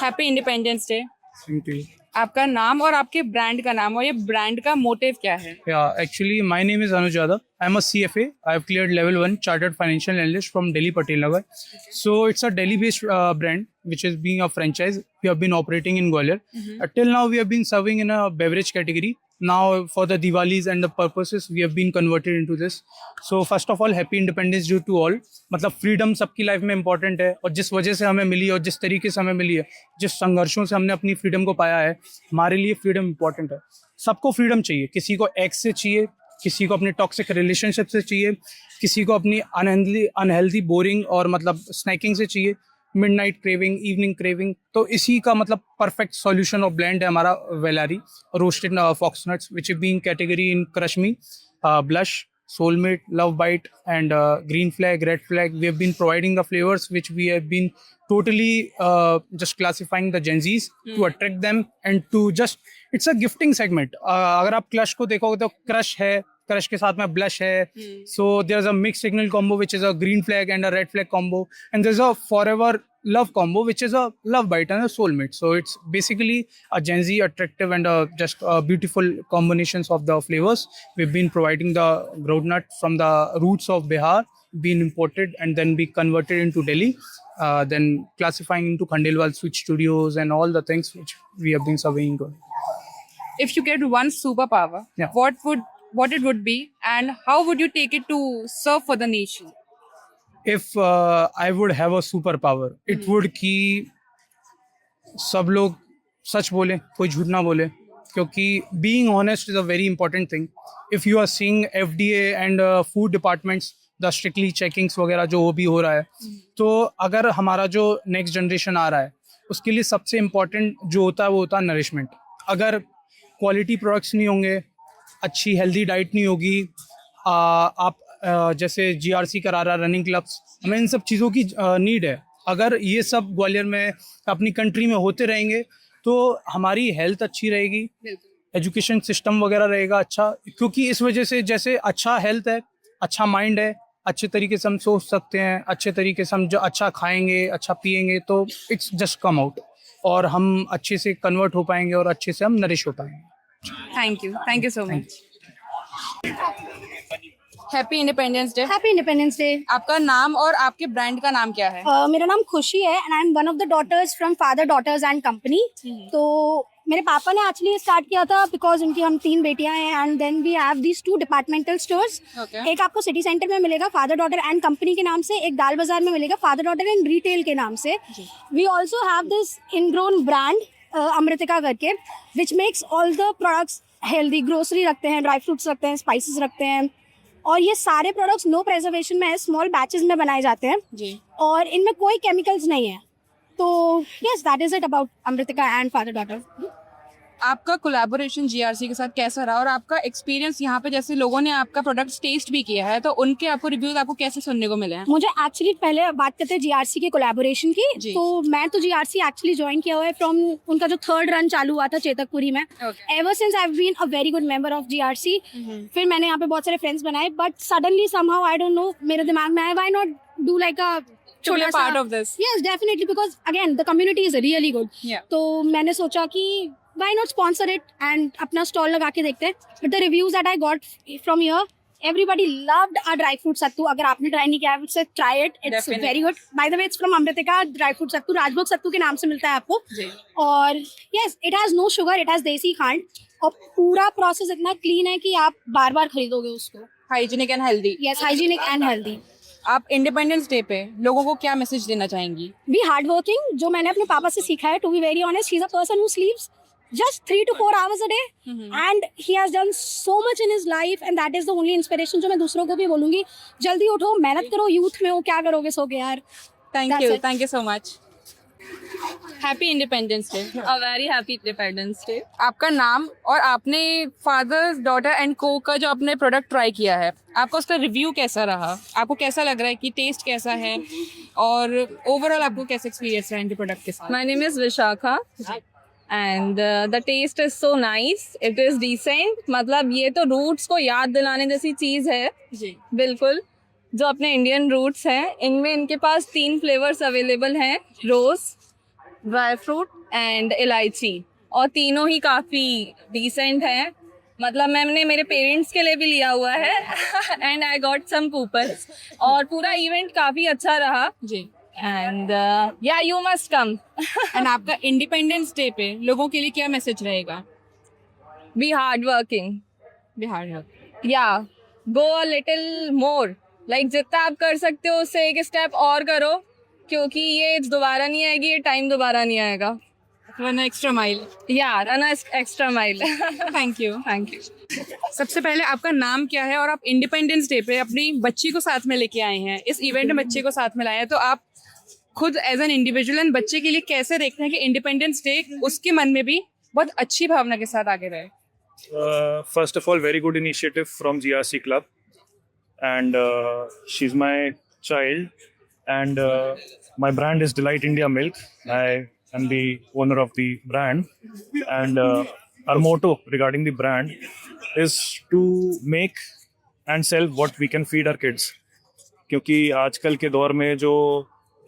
Happy Independence day. Same to you. आपका नाम और आपके ब्रांड का नाम और ये ब्रांड का मोटिव क्या है? Yeah, actually, my name is Anuj Yadav. I'm a CFA. I've cleared level 1 Chartered Financial Analyst from Delhi Patel Nagar. So it's a Delhi-based brand which is being a franchise. We have been operating in Gwalior. Till now, we have been serving in a beverage category. Now, for the Diwalis and the purposes, we have been converted into this. So first of all, Happy Independence Day to all. मतलब freedom सबकी life में important है और जिस वजह से हमें मिली और जिस तरीके से हमें मिली है, जिस संघर्षों से हमने अपनी फ्रीडम को पाया है, हमारे लिए फ्रीडम इंपॉर्टेंट है। सबको फ्रीडम चाहिए, किसी को एक्स से चाहिए, किसी को अपने टॉक्सिक रिलेशनशिप से चाहिए, किसी को अपनी अनहेल्दी बोरिंग और मतलब स्नैकिंग से चाहिए, मिडनाइट क्रेविंग, इवनिंग क्रेविंग। तो इसी का मतलब परफेक्ट सॉल्यूशन और ब्लेंड है हमारा वेलारी roasted fox nuts which is being category in crush me, blush, soulmate, love bite, and green flag, red flag. We have been providing the flavors which we have been totally just classifying the Gen Zs to attract them and to just it's a gifting segment. अगर आप Crush को देखोगे तो Crush है, Crush के साथ में Blush है. So there's a mixed signal combo which is a green flag and a red flag combo, and there's a forever love combo which is a love bite and a soulmate. So it's basically a Gen Z attractive and just beautiful combinations of the flavors. We've been providing the groundnut from the roots of Bihar, been imported and then be converted into Delhi, then classifying into Khandelwal Switch Studios and all the things which we have been surveying. If you get one superpower, Yeah. what it would be and how would you take it to serve for the nation? If I would have a superpower, it would कि सब लोग सच बोले, कोई झूठ ना बोले, क्योंकि being honest is a very important thing. If you are seeing FDA and food departments, the strictly checkings वगैरह जो भी हो रहा है, तो अगर हमारा जो next generation आ रहा है, उसके लिए सबसे important जो होता है वो होता है nourishment. अगर quality products नहीं होंगे, अच्छी healthy diet नहीं होगी, आप जैसे GRC करा रहा रनिंग क्लब्स, हमें इन सब चीज़ों की नीड है। अगर ये सब ग्वालियर में अपनी कंट्री में होते रहेंगे तो हमारी हेल्थ अच्छी रहेगी, एजुकेशन सिस्टम वगैरह रहेगा अच्छा, क्योंकि इस वजह से जैसे अच्छा हेल्थ है, अच्छा माइंड है, अच्छे तरीके से हम सोच सकते हैं, अच्छे तरीके से हम जो अच्छा खाएंगे, अच्छा पिएंगे, तो इट्स जस्ट कम आउट और हम अच्छे से कन्वर्ट हो पाएंगे और अच्छे से हम नरिश हो पाएंगे। Thank you so much. Happy Independence day. Happy Independence day. आपका नाम और आपके ब्रांड का नाम क्या है? मेरा नाम खुशी है and I am one of the daughters from father daughters and company. तो मेरे पापा ने एक्चुअली स्टार्ट किया था बिकॉज उनकी हम 3 बेटियां हैं and then we have these 2 departmental stores. एक आपको सिटी सेंटर में मिलेगा फादर डॉटर एंड कंपनी के नाम से, एक दाल बाजार में मिलेगा फादर डॉटर एंड रिटेल के नाम से। We also have this ingrown brand Amritika करके which makes all the products healthy. Grocery रखते हैं, ड्राई फ्रूट्स रखते हैं, स्पाइसेस रखते हैं और ये सारे प्रोडक्ट्स नो प्रिजर्वेशन में है, स्मॉल बैचेस में बनाए जाते हैं जी। और इनमें कोई केमिकल्स नहीं है। तो yes, that is it about Amritika and father daughter. आपका कोलैबोरेशन जीआरसी के साथ कैसा रहा और आपका एक्सपीरियंस यहाँ पे, जैसे लोगों ने आपका प्रोडक्ट टेस्ट भी किया है तो उनके आपको रिव्यूज आपको कैसे सुनने को मिले हैं? मुझे एक्चुअली पहले बात करते हैं जीआरसी के कोलैबोरेशन की। तो मैं तो जीआरसी एक्चुअली ज्वाइन किया हुआ है फ्रॉम उनका जो 3rd रन चालू हुआ था चेतकपुरी में। Ever since I have been a very good member of GRC. फिर मैंने यहाँ पे बहुत सारे फ्रेंड्स बनाए but suddenly somehow I don't know मेरे दिमाग में आया why not do like a छोटा सा part of this. Yes definitely, because again the community is really good. तो मैंने सोचा कि why not sponsor it and अपना स्टॉल लगा के देखते हैं। But the reviews that I got from here, everybody loved our dry fruit sattu. अगर आपने ट्राई नहीं किया है, I would say try it. It's Definitely. Very good. By the way, it's from Amritika dry fruit sattu. राजभोग सत्तू के नाम से मिलता है आपको। और yes, it has no sugar, it has देसी खांड और पूरा प्रोसेस इतना क्लीन है कि आप बार बार खरीदोगे उसको। Hygienic and healthy. Yes, hygienic and healthy. आप इंडिपेंडेंस डे पे लोगों को क्या मैसेज देना चाहेंगी? Be hardworking. जो मैंने अपने पापा से सीखा है, to be very honest, he's a person who sleeps just 3 to 4 hours a day and he has done so much in his life and that is the only inspiration जो मैं दूसरों को भी बोलूंगी। जल्दी उठो, मेहनत करो, यूथ में हो, क्या करोगे सो के यार। Thank you so much. Happy Independence day. A very happy Independence day. आपका नाम और आपने फादर डॉटर एंड को का जो आपने प्रोडक्ट ट्राई किया है, आपका उसका रिव्यू कैसा रहा? आपको कैसा लग रहा है कि टेस्ट कैसा है और ओवरऑल आपको कैसा एक्सपीरियंस रहा इनके प्रोडक्ट के साथ? My name is Vishakha and the taste is so nice, it is decent. मतलब ये तो रूट्स को याद दिलाने जैसी चीज़ है जी। बिल्कुल, जो अपने इंडियन रूट्स हैं इनमें इनके पास 3 फ्लेवर्स अवेलेबल हैं, रोज़, ड्राई फ्रूट एंड इलायची, और तीनों ही काफ़ी डिसेंट हैं. मतलब मैंने मेरे पेरेंट्स के लिए भी लिया हुआ है and I got some coupons. और पूरा इवेंट काफ़ी अच्छा रहा. जी. And yeah you must come. And आपका इंडिपेंडेंस डे पे लोगों के लिए क्या मैसेज रहेगा? B hard working. बिहार में. या गो अ लिटिल मोर. लाइक जितना आप कर सकते हो उससे एक स्टेप और करो, क्योंकि ये दोबारा नहीं आएगी, ये टाइम दोबारा नहीं आएगा. Run extra mile. या run extra mile. Thank you. Thank you. सबसे पहले आपका नाम क्या है और आप इंडिपेंडेंस डे पे अपनी बच्ची को साथ में लेके आए हैं, इस इवेंट में बच्चे को साथ में लाए हैं, तो आप खुद एज एन इंडिविजुअल एंड बच्चे के लिए कैसे देखते हैं कि इंडिपेंडेंस डे उसके मन में भी बहुत अच्छी भावना के साथ आगे रहे? First of all, very good initiative from GRC Club, and she's my child, and my brand is Delight India Milk. I am the owner of the brand, and our motto regarding the brand is to make and sell what we can feed our kids. क्योंकि आजकल के दौर में जो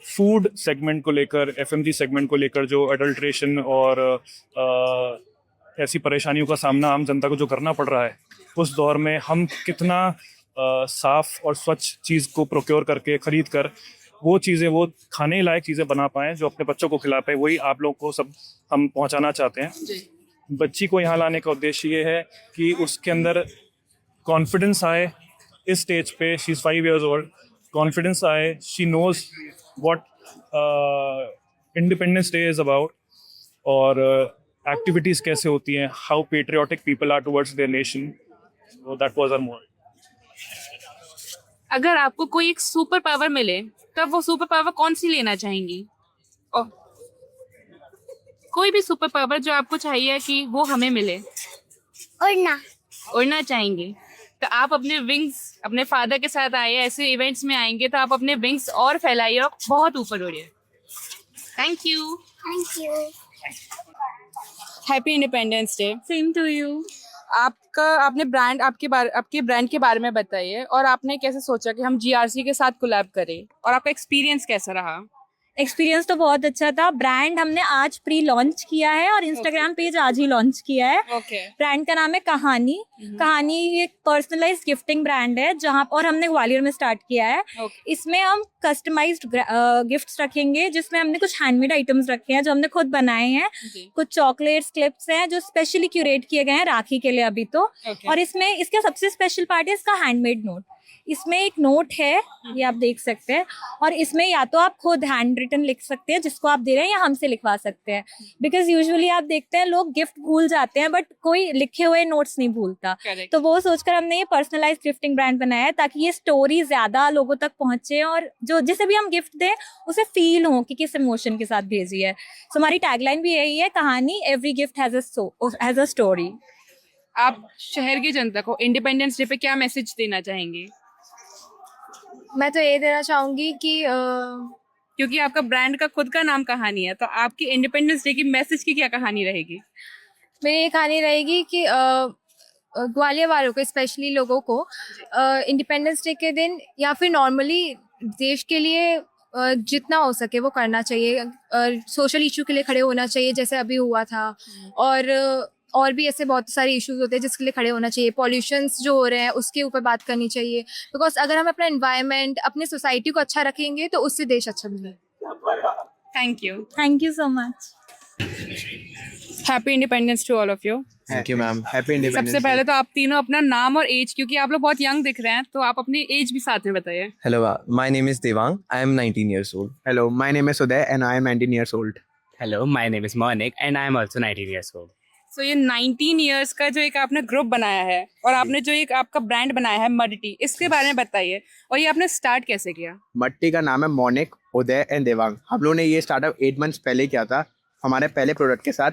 food segment को लेकर, FMG segment को लेकर जो अडल्ट्रेशन और ऐसी परेशानियों का सामना आम जनता को जो करना पड़ रहा है, उस दौर में हम कितना साफ और स्वच्छ चीज़ को प्रोक्योर करके खरीद कर वो चीज़ें, वो खाने लायक चीज़ें बना पाएँ जो अपने बच्चों को खिला पाए, वही आप लोग को सब हम पहुंचाना चाहते हैं. बच्ची को यहाँ लाने का उद्देश्य ये है कि उसके अंदर कॉन्फिडेंस आए. इस स्टेज पे she is 5 years old, confidence आए, she knows what Independence Day is about, और एक्टिविटीज़ कैसे होती हैं, how patriotic people are towards their nation. So that was our motive. अगर आपको कोई एक सुपर पावर मिले तब वो सुपर पावर कौन सी लेना चाहेंगी? और कोई भी सुपर पावर जो आपको चाहिए कि वो हमें मिले. उड़ना चाहेंगे, तो आप अपने विंग्स अपने फादर के साथ आइए, ऐसे इवेंट्स में आएंगे तो आप अपने विंग्स और फैलाइए और बहुत ऊपर उड़िए. Thank you. Happy Independence Day. Same to you. आपने ब्रांड आपके ब्रांड के बारे में बताइए, और आपने कैसे सोचा कि हम GRC के साथ कोलैब करें, और आपका एक्सपीरियंस कैसा रहा? एक्सपीरियंस तो बहुत अच्छा था. ब्रांड हमने आज प्री लॉन्च किया है और इंस्टाग्राम पेज आज ही लॉन्च किया है. ओके. ब्रांड का नाम है कहानी. कहानी एक पर्सनलाइज्ड गिफ्टिंग ब्रांड है जहाँ, और हमने ग्वालियर में स्टार्ट किया है. इसमें हम कस्टमाइज्ड गिफ्ट्स रखेंगे, जिसमें हमने कुछ हैंडमेड आइटम्स रखे हैं जो हमने खुद बनाए हैं. कुछ चॉकलेट्स, क्लिप्स हैं जो स्पेशली क्यूरेट किए गए हैं राखी के लिए अभी तो. और इसमें इसका सबसे स्पेशल पार्ट है इसका हैंडमेड नोट. इसमें एक नोट है, ये आप देख सकते हैं, और इसमें या तो आप खुद हैंड रिटन लिख सकते हैं जिसको आप दे रहे हैं, या हमसे लिखवा सकते हैं. बिकॉज यूजुअली आप देखते हैं लोग गिफ्ट भूल जाते हैं, बट कोई लिखे हुए नोट्स नहीं भूलता. तो वो सोचकर हमने ये पर्सनलाइज्ड गिफ्टिंग ब्रांड बनाया है, ताकि ये स्टोरी ज्यादा लोगों तक पहुंचे और जो जिसे भी हम गिफ्ट दें उसे फील हो कि किस इमोशन के साथ भेजी है. सो हमारी टैगलाइन भी यही है, कहानी every gift has a story. आप शहर की जनता को इंडिपेंडेंस डे पे क्या मैसेज देना चाहेंगे? मैं तो ये देना चाहूँगी कि क्योंकि आपका ब्रांड का खुद का नाम कहानी है, तो आपकी इंडिपेंडेंस डे की मैसेज की क्या कहानी रहेगी? मेरी ये कहानी रहेगी कि ग्वालियर वालों को, स्पेशली लोगों को, इंडिपेंडेंस डे के दिन या फिर नॉर्मली देश के लिए जितना हो सके वो करना चाहिए. सोशल इशू के लिए खड़े होना चाहिए, जैसे अभी हुआ था. और भी ऐसे बहुत सारे इश्यूज होते हैं जिसके लिए खड़े होना चाहिए. पॉल्यूशंस जो हो रहे हैं उसके ऊपर बात करनी चाहिए, बिकॉज अगर हम अपना एनवायरनमेंट, अपनी सोसाइटी को अच्छा रखेंगे तो उससे देश अच्छा बनेगा. Thank you. Thank you so much. Happy independence to all of you. Thank you ma'am. Happy independence. सबसे पहले तो आप तीनों अपना नाम और एज, क्योंकि आप लोग बहुत यंग दिख रहे हैं, तो आप अपनी एज भी साथ में बताइए. Hello, my name is Devang. I am 19 years old. Hello, my name is Uday and I am 19 years old. Hello, my name is Monik and I am also 19 years old. सो ये 19 इयर्स का जो एक आपने group बनाया है और आपने जो एक आपका ब्रांड बनाया है मड्टी, इसके बारे में बताइए, और ये आपने स्टार्ट कैसे किया? मट्टी का नाम है मोनिक, उदय एंड देवांग. हम लोगों ने ये स्टार्टअप 8 months पहले किया था हमारे पहले प्रोडक्ट के साथ.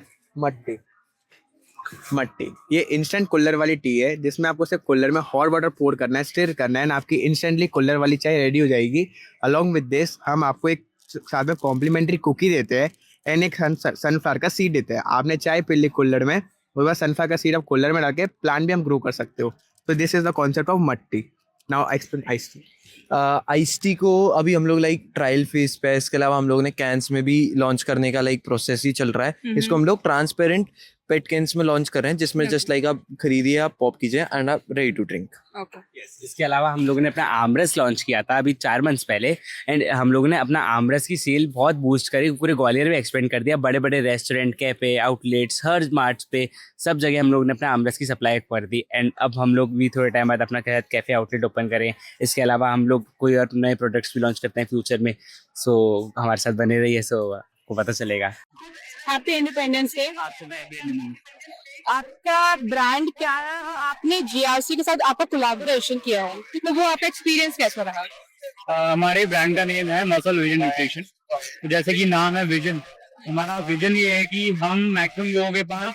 मट्टी ये इंस्टेंट कुल्लर वाली टी है, जिसमें आपको सिर्फ कुल्लर में हॉट वाटर पोर करना है, स्टिर करना है, ना आपकी इंस्टेंटली कुल्लर वाली चाय रेडी हो जाएगी. अलॉन्ग विद दिस हम आपको एक साथ में कॉम्प्लीमेंट्री कुकी देते हैं एंड एक सनफ्लावर का सीड देते हैं. आपने चाय पी ली कुल्लर में, उसके बाद सनफ्लावर का सीड आप कुल्लर में डाल के प्लांट भी हम ग्रो कर सकते हो. तो this is the concept of मट्टी. Now explain ice tea. Ice tea को अभी हम लोग लाइक ट्रायल फेज पे है, इसके अलावा हम लोग ने कैंस में भी लॉन्च करने का लाइक प्रोसेस ही चल रहा है। इसको हम लोग ट्रांसपेरेंट पेट कैंस में लॉन्च कर रहे हैं, जिसमें जस्ट लाइक आप खरीदिए, आप पॉप कीजिए एंड आप रेडी टू ड्रिंक। इसके अलावा हम लोगों ने अपना आमरस लॉन्च किया था अभी 4 मंथ्स पहले, एंड हम लोगों ने अपना आमरस की सेल बहुत बूस्ट करी, पूरे ग्वालियर में एक्सपेंड कर दिया। बड़े बड़े रेस्टोरेंट, कैफे, आउटलेट्स, हर मार्ट्स पे, सब जगह हम लोगों ने अपना आमरस की सप्लाई कर दी। एंड अब हम लोग भी थोड़े टाइम बाद अपना कैफे आउटलेट ओपन करें। इसके अलावा हम लोग कोई और नए प्रोडक्ट्स भी लॉन्च करते हैं फ्यूचर में। सो हमारे साथ बने रहिए, सो आपको पता चलेगा। Happy Independence day. आपका ब्रांड क्या है? आपने जीआरसी के साथ आपका कोलैबोरेशन किया है, तो वो आपका एक्सपीरियंस कैसा रहा? हमारे ब्रांड का नेम है मसल विजन न्यूट्रिशन। तो जैसे कि नाम है विजन, हमारा विजन ये है कि हम मैक्सिमम लोगों के पास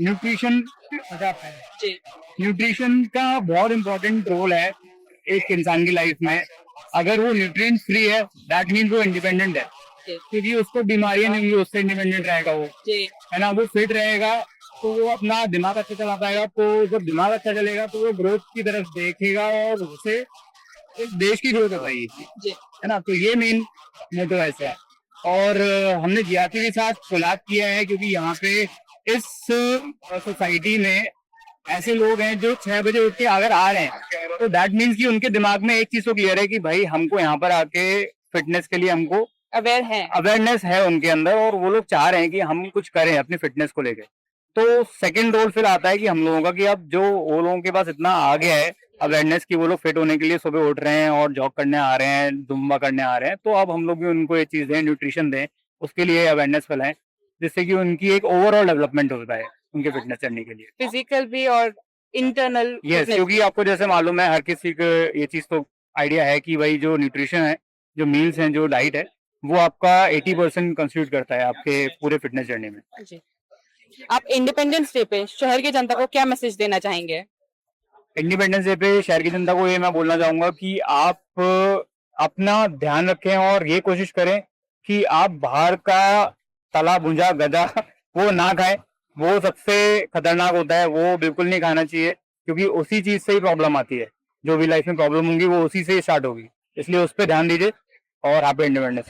न्यूट्रिशन पहुंचा पाए। न्यूट्रिशन का बहुत इंपॉर्टेंट रोल है एक इंसान की लाइफ में। अगर वो न्यूट्रिएंट फ्री है, दैट मीन्स वो इंडिपेंडेंट है, क्योंकि उसको बीमारियां नहीं होंगी, उससे इंडिपेंडेंट रहेगा वो, है ना। वो फिट रहेगा तो वो अपना दिमाग अच्छा चला पाएगा। तो जब दिमाग अच्छा चलेगा तो वो ग्रोथ की तरफ देखेगा और उससे एक देश की ग्रोथ होगी, है ना। तो ये मेन मोटो ऐसा है। और हमने जीआरसी के साथ कोलैब किया है क्योंकि यहाँ पे इस सोसाइटी में ऐसे लोग हैं जो 6 बजे उठ के अगर आ रहे हैं, तो दैट मीन्स कि उनके दिमाग में एक चीज तो क्लियर है कि भाई हमको यहाँ पर आके फिटनेस के लिए हमको अवेयरनेस है उनके अंदर, और वो लोग चाह रहे हैं कि हम कुछ करें अपनी फिटनेस को लेकर। तो सेकंड रोल फिर आता है कि हम लोगों का, कि अब जो वो लोगों के पास इतना आ गया है अवेयरनेस की, वो लोग फिट होने के लिए सुबह उठ रहे हैं और जॉग करने आ रहे हैं, जुम्बा करने आ रहे हैं, तो अब हम लोग भी उनको ये चीज दें, न्यूट्रिशन दें, उसके लिए अवेयरनेस फैलाएं, जिससे कि उनकी एक ओवरऑल डेवलपमेंट होता है उनके फिटनेस करने के लिए, फिजिकल भी और इंटरनल। यस। क्योंकि आपको जैसे मालूम है, हर किसी को ये चीज तो आइडिया है कि भाई जो न्यूट्रिशन है, जो मील्स हैं, जो डाइट है, वो आपका 80% कंस्टिट्यूट करता है आपके पूरे फिटनेस जर्नी में। आप इंडिपेंडेंस डे पे शहर की जनता को क्या मैसेज देना चाहेंगे? इंडिपेंडेंस डे पे शहर की जनता को ये मैं बोलना चाहूंगा कि आप अपना ध्यान रखें और ये कोशिश करें कि आप बाहर का तला भुजा गदा वो ना खाएं। वो सबसे खतरनाक होता है, वो बिल्कुल नहीं खाना चाहिए, क्योंकि उसी चीज से ही प्रॉब्लम आती है। जो भी लाइफ में प्रॉब्लम होंगी वो उसी से ही स्टार्ट होगी, इसलिए उस पर ध्यान दीजिए। और हैप्पी इंडिपेंडेंस डे।